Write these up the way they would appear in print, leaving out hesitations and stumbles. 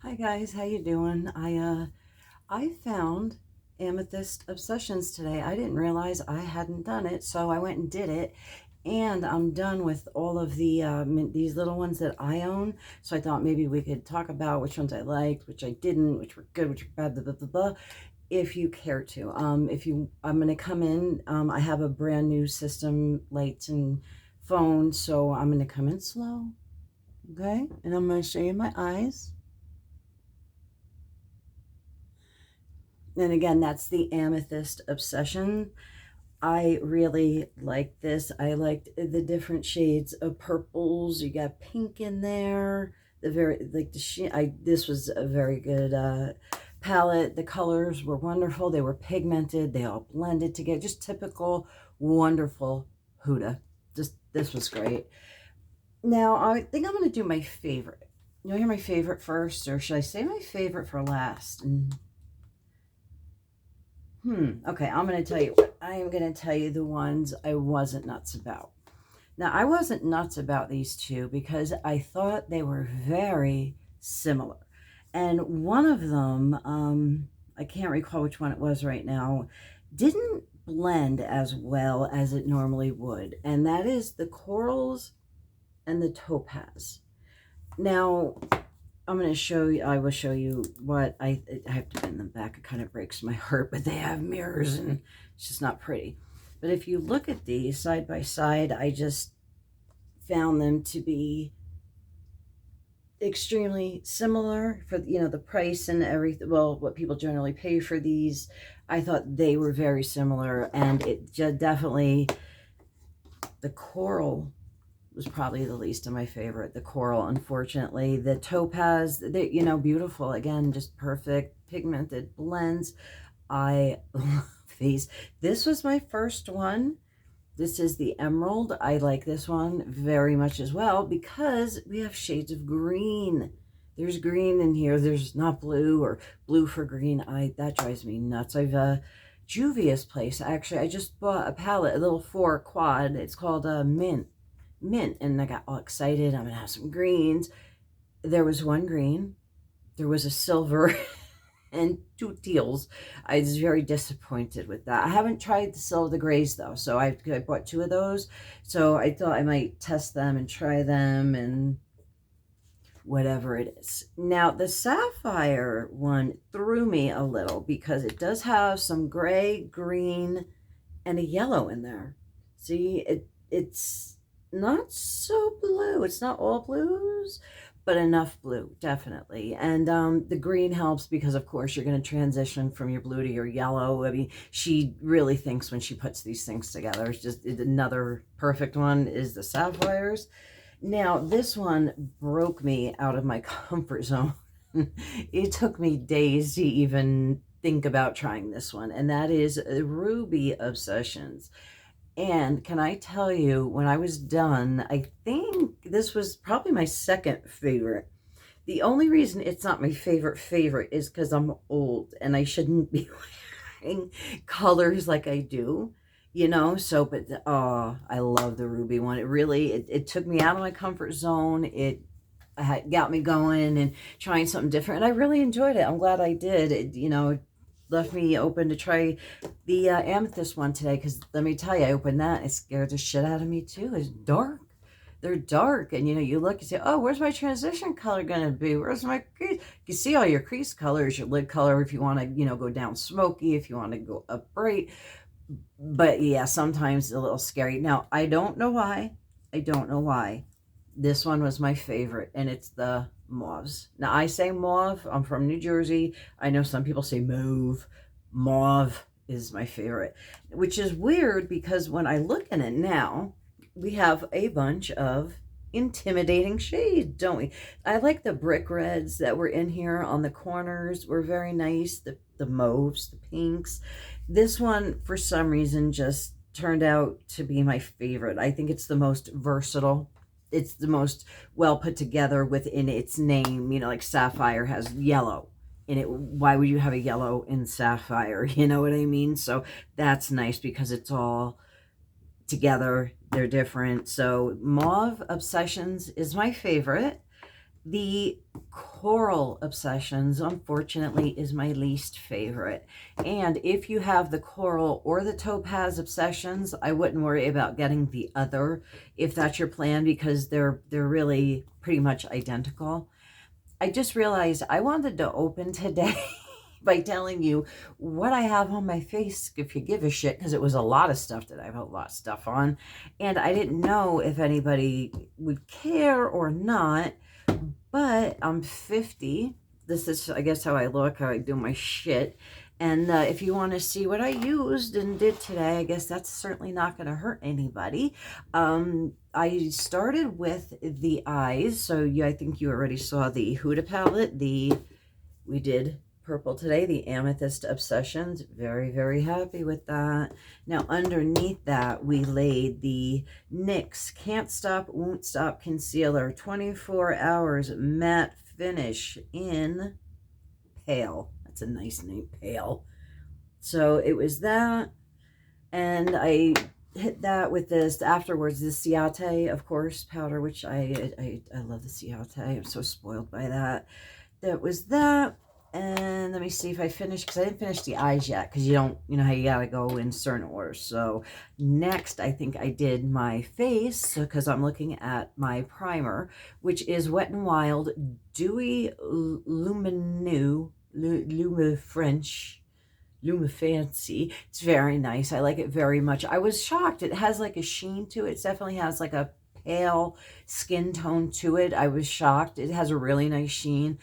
Hi guys, how you doing? I found Amethyst Obsessions today. I didn't realize I hadn't done it, so I went and did it. And I'm done with all of the these little ones that I own. So I thought maybe we could talk about which ones I liked, which I didn't, which were good, which were bad, blah, blah, blah, blah, if you care to. I'm gonna come in. I have a brand new system, lights and phone, so I'm gonna come in slow, okay? And I'm gonna show you my eyes. And again, that's the Amethyst Obsession. I really like this. I liked the different shades of purples. You got pink in there. The very like the this was a very good palette. The colors were wonderful. They were pigmented. They all blended together. Just typical wonderful Huda. Just this was great. Now I think I'm going to do my favorite. You want to hear my favorite first, or should I say my favorite for last? Okay, I'm going to tell you what. I am going to tell you the ones I wasn't nuts about. Now, I wasn't nuts about these two because I thought they were very similar. And one of them, I can't recall which one it was right now, didn't blend as well as it normally would. And that is the corals and the topaz. Now, I'm going to show you, I will show you what I have to bend them back. It kind of breaks my heart, but they have mirrors and it's just not pretty. But if you look at these side by side, I just found them to be extremely similar for, the price and everything. Well, what people generally pay for these, I thought they were very similar, and it definitely, the coral was probably the least of my favorite. The coral, unfortunately. The topaz, beautiful. Again, just perfect pigmented blends. I love these. This was my first one. This is the emerald. I like this one very much as well because we have shades of green. There's green in here. There's not blue or blue for green. That drives me nuts. I've Juvia's place. Actually, I just bought a palette, a little 4 quad. It's called mint, and I got all excited. I'm gonna have some greens. There was one green, there was a silver, and 2 teals. I was very disappointed with that. I haven't tried the grays though, so I bought 2 of those. So I thought I might test them and try them and whatever it is. Now the sapphire one threw me a little because it does have some gray, green, and a yellow in there. See, it's not so blue. It's not all blues, but enough blue, definitely. And the green helps because, of course, you're going to transition from your blue to your yellow. I mean, she really thinks when she puts these things together. It's just another perfect one is the sapphires. Now, this one broke me out of my comfort zone. It took me days to even think about trying this one, and that is Ruby Obsessions. And can I tell you, when I was done, I think this was probably my second favorite. The only reason it's not my favorite is because I'm old and I shouldn't be wearing colors like I do, so, but oh, I love the ruby one. It really, it took me out of my comfort zone. It got me going and trying something different, and I really enjoyed it. I'm glad I did. It left me open to try the amethyst one today, because let me tell you, I opened that, it scared the shit out of me too. It's dark. They're dark, and you look and say, oh, where's my transition color gonna be? Where's my crease? You see all your crease colors, your lid color, if you want to go down smoky, if you want to go up bright. But yeah, sometimes it's a little scary. Now, I don't know why this one was my favorite, and it's the mauves. Now, I say mauve. I'm from New Jersey. I know some people say mauve. Mauve is my favorite, which is weird because when I look at it now, we have a bunch of intimidating shades, don't we? I like the brick reds that were in here on the corners, were very nice. The mauves, the pinks. This one, for some reason, just turned out to be my favorite. I think it's the most versatile. It's the most well put together within its name. Like Sapphire has yellow in it. Why would you have a yellow in Sapphire? You know what I mean? So that's nice because it's all together. They're different. So Mauve Obsessions is my favorite. The Coral Obsessions, unfortunately, is my least favorite. And if you have the Coral or the Topaz Obsessions, I wouldn't worry about getting the other if that's your plan, because they're really pretty much identical. I just realized I wanted to open today by telling you what I have on my face, if you give a shit, because it was a lot of stuff that I have a lot of stuff on. And I didn't know if anybody would care or not. But I'm 50. This is, I guess, how I look, how I do my shit. And if you want to see what I used and did today, I guess that's certainly not going to hurt anybody. I started with the eyes. So I think you already saw the Huda palette. We did purple today, the Amethyst Obsessions. Very, very happy with that. Now, underneath that, we laid the NYX Can't Stop, Won't Stop Concealer 24 Hours Matte Finish in Pale. That's a nice name, Pale. So it was that, and I hit that with this afterwards, the Ciate, of course, powder, which I love the Ciate. I'm so spoiled by that. That was that. And let me see if I finished, because I didn't finish the eyes yet, because you know how you gotta go in certain order. So next, I think I did my face, because I'm looking at my primer, which is Wet n Wild Dewy Lumineux, Lume French, Lume Fancy. It's very nice. I like it very much. I was shocked. It has like a sheen to it. It definitely has like a pale skin tone to it. I was shocked. It has a really nice sheen.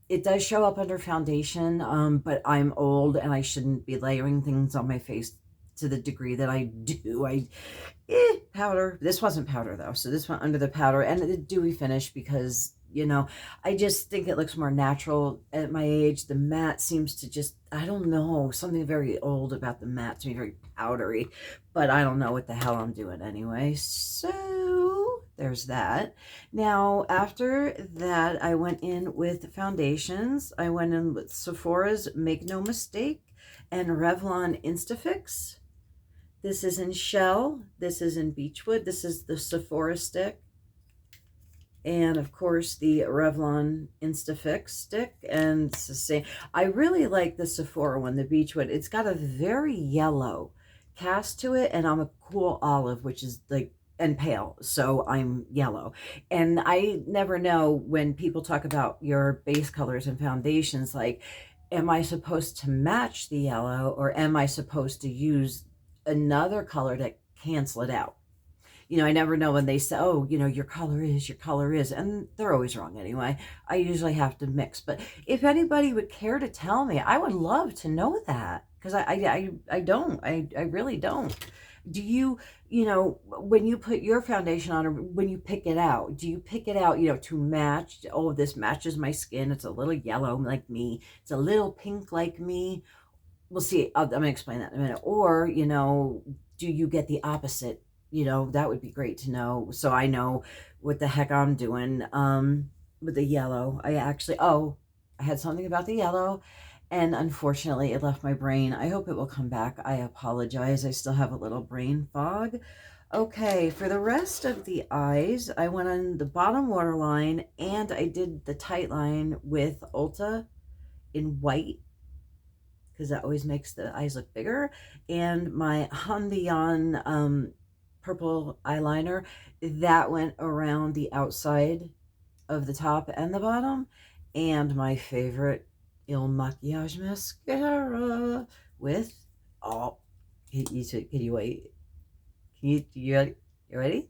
It does show up under foundation, but I'm old and I shouldn't be layering things on my face to the degree that I do. Powder. This wasn't powder though, so this went under the powder and the dewy finish because, I just think it looks more natural at my age. The matte seems to just, I don't know, something very old about the matte to me, very powdery, but I don't know what the hell I'm doing anyway. So there's that. Now, after that, I went in with foundations. I went in with Sephora's Make No Mistake and Revlon Instafix. This is in Shell. This is in Beechwood. This is the Sephora stick. And of course the Revlon Instafix stick, and it's the same. I really like the Sephora one, the Beechwood. It's got a very yellow cast to it, and I'm a cool olive, which is like, and pale, so I'm yellow. And I never know when people talk about your base colors and foundations, like, am I supposed to match the yellow, or am I supposed to use another color to cancel it out? I never know when they say, oh, your color is, and they're always wrong anyway. I usually have to mix, but if anybody would care to tell me, I would love to know that, because I really don't. Do you, when you put your foundation on, or when you pick it out, do you pick it out, to match, oh, this matches my skin, it's a little yellow like me, it's a little pink like me? We'll see. I'm going to explain that in a minute. Or, do you get the opposite? That would be great to know, so I know what the heck I'm doing with the yellow. I had something about the yellow, and unfortunately it left my brain. I hope it will come back. I apologize. I still have a little brain fog. Okay, for the rest of the eyes, I went on the bottom waterline, and I did the tight line with Ulta in white, because that always makes the eyes look bigger, and my Hondion purple eyeliner that went around the outside of the top and the bottom, and my favorite Il Makiage mascara with, oh, can you wait? You ready?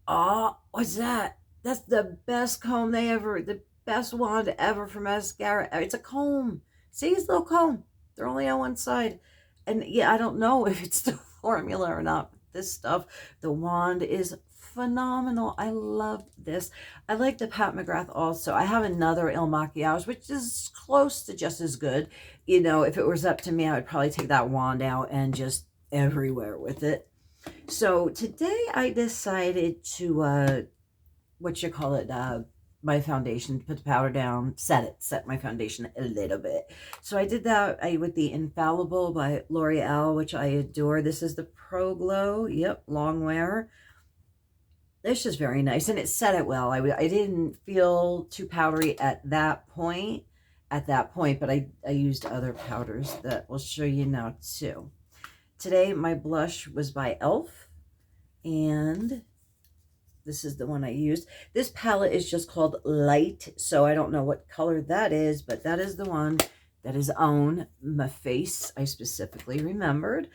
Oh, what's that? That's the best comb the best wand ever for mascara. It's a comb. See, it's a little comb. They're only on one side. And yeah, I don't know if it's the formula or not. This stuff, the wand is phenomenal. I love this. I like the Pat McGrath also. I have another Il Makiage, which is close to just as good. If it was up to me, I would probably take that wand out and just everywhere with it. So today I decided to, my foundation, put the powder down, set my foundation a little bit. So I did that with the Infallible by L'Oreal, which I adore. This is the Pro Glow, yep, long wear. It's just very nice, and it set it well. I didn't feel too powdery at that point. But I used other powders that we'll show you now too. Today my blush was by e.l.f. and this is the one I used. This palette is just called Light, so I don't know what color that is, but that is the one that is on my face. I specifically remembered.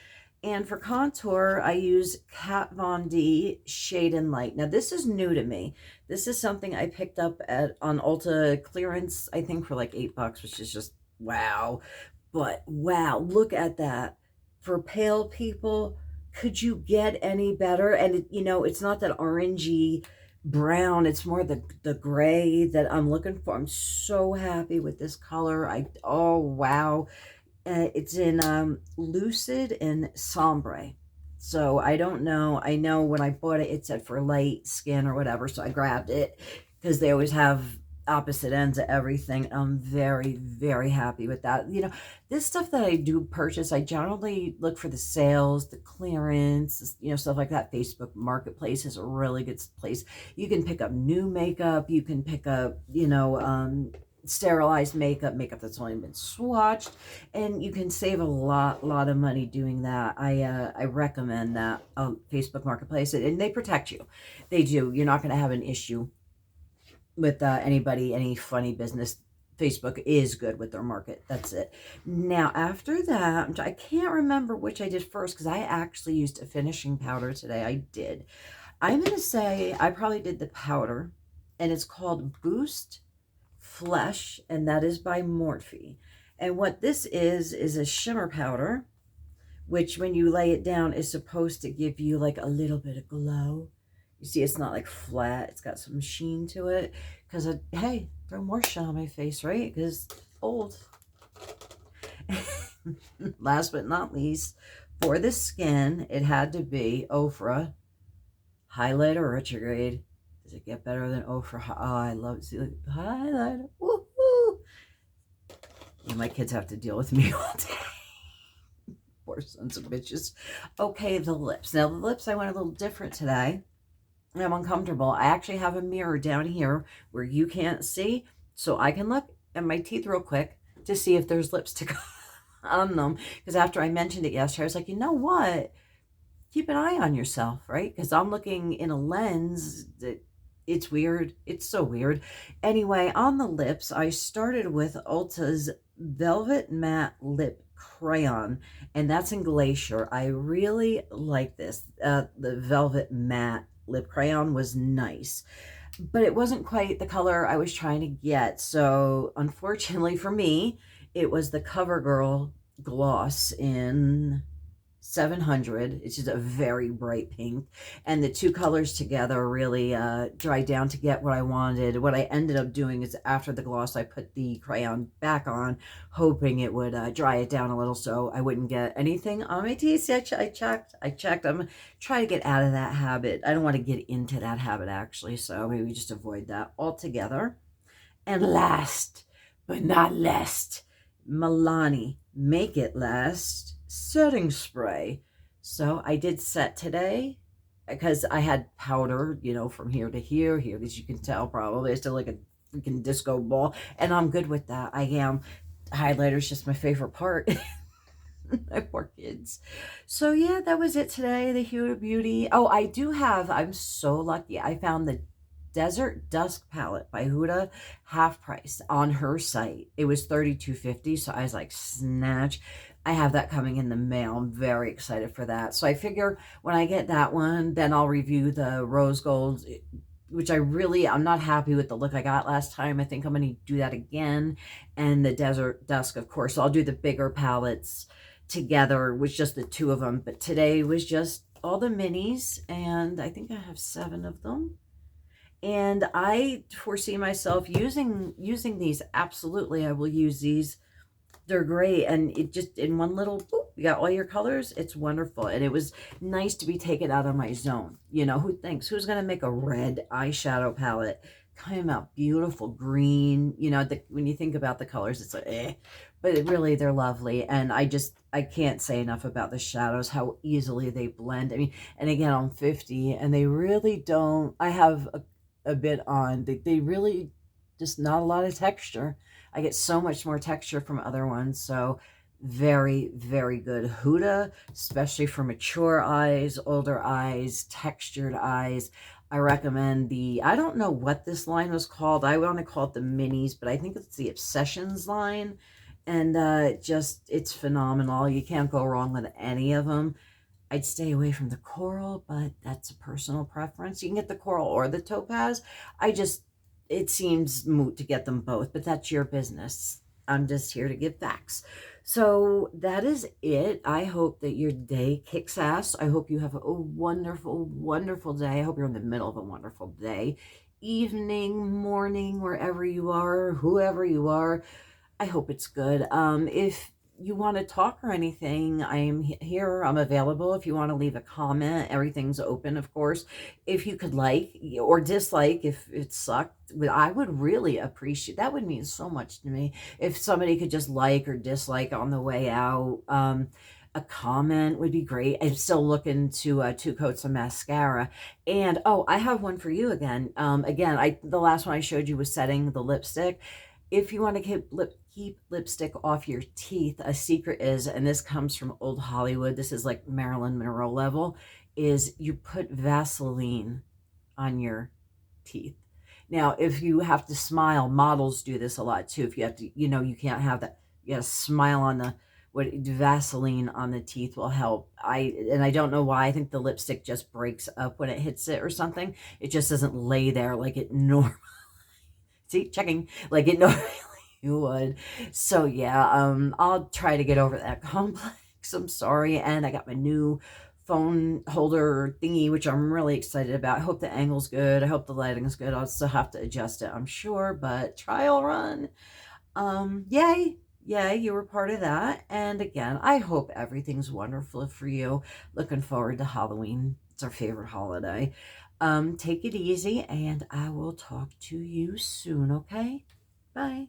And for contour, I use Kat Von D Shade and Light. Now, this is new to me. This is something I picked up on Ulta clearance, I think for like $8, which is just wow. But wow, look at that. For pale people, could you get any better? And it's not that orangey brown, it's more the gray that I'm looking for. I'm so happy with this color. Oh wow. It's in Lucid and Sombre. So I don't know. I know when I bought it, it said for light skin or whatever. So I grabbed it because they always have opposite ends of everything. I'm very, very happy with that. This stuff that I do purchase, I generally look for the sales, the clearance, stuff like that. Facebook Marketplace is a really good place. You can pick up new makeup. You can pick up, sterilized makeup that's only been swatched, and you can save a lot of money doing that. I recommend that Facebook Marketplace, and they protect you. They do. You're not going to have an issue with any funny business. Facebook is good with their market. That's it. Now, after that, I can't remember which I did first because I actually used a finishing powder today. I did. I'm going to say I probably did the powder, and it's called Boost Flesh, and that is by Morphe. And what this is a shimmer powder, which when you lay it down is supposed to give you like a little bit of glow. You see, it's not like flat. It's got some sheen to it. Because, hey, throw more shine on my face, right? Because old. Last but not least, for the skin, it had to be Oprah Highlighter Retrograde. Does it get better than Oprah? Oh, I love it. See, like, highlighter. Woohoo! Yeah, my kids have to deal with me all day. Poor sons of bitches. Okay, the lips. Now, the lips, I went a little different today. I'm uncomfortable. I actually have a mirror down here where you can't see, so I can look at my teeth real quick to see if there's lipstick on them. Because after I mentioned it yesterday, I was like, you know what? Keep an eye on yourself, right? Because I'm looking in a lens that it's weird. It's so weird. Anyway, on the lips, I started with Ulta's Velvet Matte Lip Crayon, and that's in Glacier. I really like this. The Velvet Matte Lip Crayon was nice, but it wasn't quite the color I was trying to get. So unfortunately for me, it was the CoverGirl gloss in 700. It's just a very bright pink, and the two colors together really dried down to get what I wanted. What I ended up doing is after the gloss, I put the crayon back on, hoping it would dry it down a little so I wouldn't get anything on my teeth. See, I checked. I'm trying to get out of that habit. I don't want to get into that habit, actually, so maybe just avoid that altogether. And last but not least, Milani Make It Last setting spray. So I did set today because I had powder, from here to here, as you can tell probably. I still like a freaking disco ball, and I'm good with that. I am. Highlighter's just my favorite part. My poor kids. So yeah, that was it today. The Huda Beauty. Oh, I'm so lucky. I found the Desert Dusk palette by Huda half price on her site. It was $32.50, so I was like, snatch. I have that coming in the mail. I'm very excited for that. So I figure when I get that one, then I'll review the rose gold, which I'm not happy with the look I got last time. I think I'm going to do that again. And the Desert Dusk, of course. So I'll do the bigger palettes together with just the two of them. But today was just all the minis, and I think I have 7 of them. And I foresee myself using these. Absolutely, I will use these they're great, and it just in one little boop, you got all your colors. It's wonderful, and it was nice to be taken out of my zone. You know, who's gonna make a red eyeshadow palette come out beautiful green? You know, when you think about the colors, it's like but really they're lovely, and I can't say enough about the shadows, how easily they blend. I mean, and again, I'm 50, and they really don't. I have a bit on. They really just not a lot of texture. I get so much more texture from other ones. So very, very good. Huda, especially for mature eyes, older eyes, textured eyes. I recommend I don't know what this line was called. I want to call it the minis, but I think it's the Obsessions line. And it's phenomenal. You can't go wrong with any of them. I'd stay away from the coral, but that's a personal preference. You can get the coral or the topaz. It seems moot to get them both, but that's your business. I'm just here to give facts. So that is it. I hope that your day kicks ass. I hope you have a wonderful, wonderful day. I hope you're in the middle of a wonderful day, evening, morning, wherever you are, whoever you are. I hope it's good. If you want to talk or anything, I'm here. I'm available. If you want to leave a comment, everything's open, of course. If you could like or dislike, if it sucked, I would really appreciate that. Would mean so much to me if somebody could just like or dislike on the way out. A comment would be great. I'm still looking to 2 coats of mascara. And oh, I have one for you again. Again, the last one I showed you was setting the lipstick. If you want to keep lipstick off your teeth, a secret is, and this comes from old Hollywood, this is like Marilyn Monroe level, is you put Vaseline on your teeth. Now, if you have to smile, models do this a lot too. If you have to, you can't have that, you got to smile on Vaseline on the teeth will help. I don't know why. I think the lipstick just breaks up when it hits it or something. It just doesn't lay there like it normally. See, checking like it normally would. So yeah, I'll try to get over that complex. I'm sorry. And I got my new phone holder thingy, which I'm really excited about. I hope the angle's good. I hope the lighting's good. I'll still have to adjust it, I'm sure, but trial run. Yay. Yay, you were part of that. And again, I hope everything's wonderful for you. Looking forward to Halloween. It's our favorite holiday. Take it easy, and I will talk to you soon, okay? Bye.